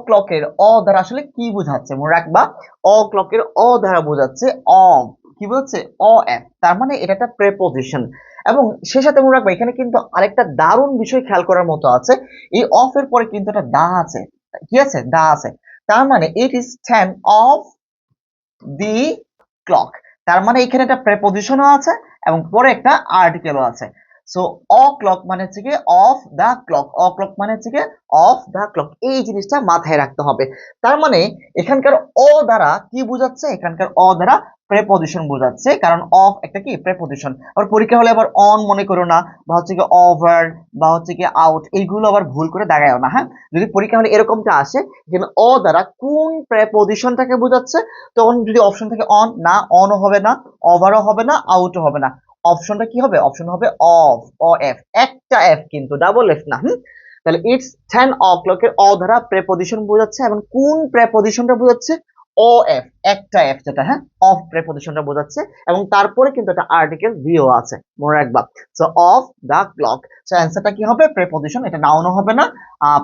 ক্লকের অ দ্বারা আসলে কি বোঝাচ্ছে মনে রাখবা। অ ক্লকের অ দ্বারা বোঝাচ্ছে অফ, কি বোঝাচ্ছে অ এফ, তার মানে এটা একটা প্রেপোজিশন। এবং সে সাথে মনে রাখবা এখানে কিন্তু আরেকটা দারুণ বিষয় খেয়াল করার মতো আছে, এই অফ এর পরে কিন্তু একটা দা আছে, কি আছে দা আছে, তার মানে it is 10 of the clock, তার মানে এখানে একটা প্রেপোজিশনও আছে এবং পরে একটা আর্টিকেলও আছে। সো অ ক্লক মানে হচ্ছে কি of the clock, o'clock মানে হচ্ছে কি অফ দা ক্লক, এই জিনিসটা মাথায় রাখতে হবে। তার মানে এখানকার অ দ্বারা কি বোঝাচ্ছে, এখানকার অ দ্বারা প্রেপোজিশন বোঝাচ্ছে, কারণ অফ একটা কি প্রেপোজিশন। আবার পরীক্ষা হলে আবার অন মনে করো না, বা হচ্ছে কি ওভার, বা হচ্ছে কি আউট, এইগুলো আবার ভুল করে দাগায়ও না। হ্যাঁ, যদি পরীক্ষা হলে এরকমটা আসে এখানে অ দ্বারা কোন প্রেপোজিশনটাকে বোঝাচ্ছে, তখন যদি অপশন থাকে অন, না অনও হবে না, ওভারও হবে না, আউটও হবে না, অপশনটা কি হবে, অপশন হবে অফ, অ এফ, একটা এফ কিন্তু ডাবল এফ না। তাহলে ইটস 10 o'clock এর অ দ্বারা প্রেপোজিশন বোঝাচ্ছে, এবং কোন প্রেপোজিশনটা বোঝাচ্ছে, ও এফ, একটা এফ যেটা, হ্যাঁ অফ প্রেপোজিশনটা বোঝাচ্ছে, এবং তারপরে কিন্তু একটা আর্টিকেল দিও আছে মনে রাখবা। So of the clock, so অ্যান্সারটা কি হবে প্রেপোজিশন, এটা নাউনও হবে না,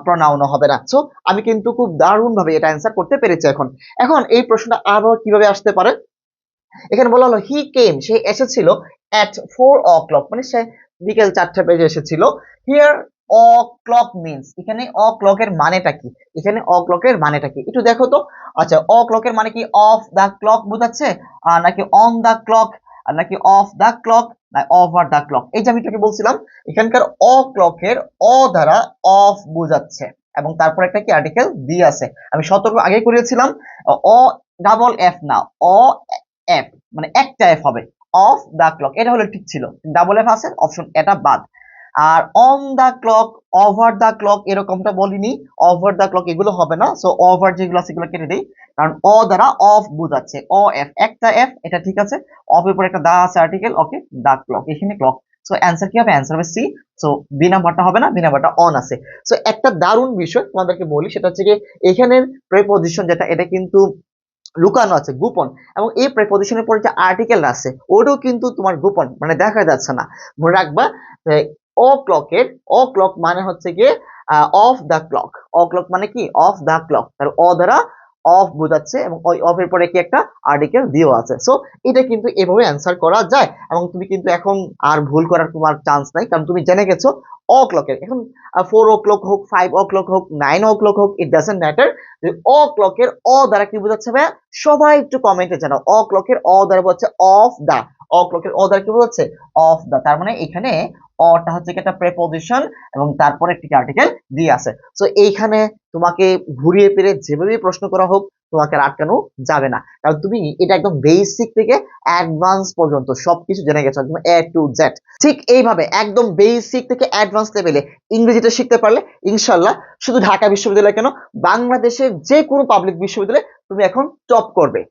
প্রনাউনও হবে না। সো আমি কিন্তু খুব দারুণ ভাবে এটা অ্যান্সার করতে পেরেছি। এখন এখন এই প্রশ্নটা আরো কিভাবে আসতে পারে, এখানে বলা হলো হি কেম, সে এসেছিল এট 4 o'clock, মানে সে বিকেল 4টা বেজে এসেছিল। হিয়ার অ ক্লক মিন্স, এখানে অ ক্লকের মানেটা কি, এখানে অ ক্লকের মানেটা কি একটু দেখো তো। আচ্ছা, অ ক্লকের মানে কি অফ দা ক্লক বোঝাচ্ছে, নাকি অন দা ক্লক, নাকি অফ দা ক্লক, না ওভার দা ক্লক? এই যে আমি তোকে বলছিলাম এখানকার অ ক্লকের অ দ্বারা অফ বোঝাচ্ছে, এবং তারপর একটা কি আর্টিকেল দি আছে। আমি সতর্ক আগে করেছিলাম, অ ডাবল এফ না, অ এফ, মানে একটা এফ হবে, অফ দা ক্লক, এটা হলে ঠিক ছিল, ডাবল এফ আছে, অপশন এটা বাদ। আর on the clock, over the clock এরকমটা বলিনি, ওভার দা ক্লক এগুলো হবে না। সো ওভার যেগুলো আছে এগুলো কেটে দেই, কারণ অ দ্বারা অফ বোঝাচ্ছে, অ এফ, একটা এফ, এটা ঠিক আছে। অফ এর পর একটা দা আছে আর্টিকেল, ওকে দা ক্লক, এখানে ক্লক। সো অ্যান্সার কি হবে, অ্যান্সার হবে সি। সো বি নাম্বারটা হবে না, বি নাম্বারটা অন আছে। সো একটা দারুণ বিষয় তোমাদেরকে বলি, সেটা হচ্ছে কি এখানের প্রেপোজিশন যেটা, এটা কিন্তু লুকানো আছে, গোপন, এবং এই প্রেপোজিশনের পরে যে আর্টিকেল আছে ওটাও কিন্তু তোমার গোপন, মানে দেখা যাচ্ছে না। মনে রাখবা ও ক্লকের, ও ক্লক মানে হচ্ছে গিয়ে of the clock, o'clock মানে কি অফ দা ক্লক, তার অ দ্বারা অফ বোঝাচ্ছে, এবং ওই অফ এর পরে কি একটা আর্টিকেল দিও আছে। সো এটা কিন্তু এভাবে অ্যান্সার করা যায়, এবং তুমি কিন্তু এখন আর ভুল করার তোমার চান্স নাই, কারণ তুমি জেনে গেছো ও ক্লকের। এখন 4 o'clock হোক, 5 o'clock হোক, 9 o'clock হোক, ইট ডাজন্ট ম্যাটার। ও ক্লকের অ দ্বারা কি বোঝাচ্ছে ভাইয়া, সবাই একটু কমেন্টে জানাও। অ ক্লকের অ দ্বারা বলছে অফ দা, অ ক্লকের অ দ্বারা কি বোঝাচ্ছে অফ দা, তার মানে এখানে অটা হচ্ছে একটা প্রেপোজিশন, এবং তারপরে একটি আর্টিকেল দিয়ে আছে। সো এইখানে তোমাকে ঘুরিয়ে ফিরে যেভাবে প্রশ্ন করা হোক তোমাকে আর আটকানো যাবে না, কারণ তুমি এটা একদম বেসিক থেকে অ্যাডভান্স পর্যন্ত সবকিছু জেনে গেছো, একদম এ টু জেড। ঠিক এইভাবে একদম বেসিক থেকে অ্যাডভান্স লেভেলে ইংরেজিটা শিখতে পারলে ইনশাল্লাহ শুধু ঢাকা বিশ্ববিদ্যালয় কেন, বাংলাদেশের যে কোনো পাবলিক বিশ্ববিদ্যালয়ে তুমি এখন টপ করবে।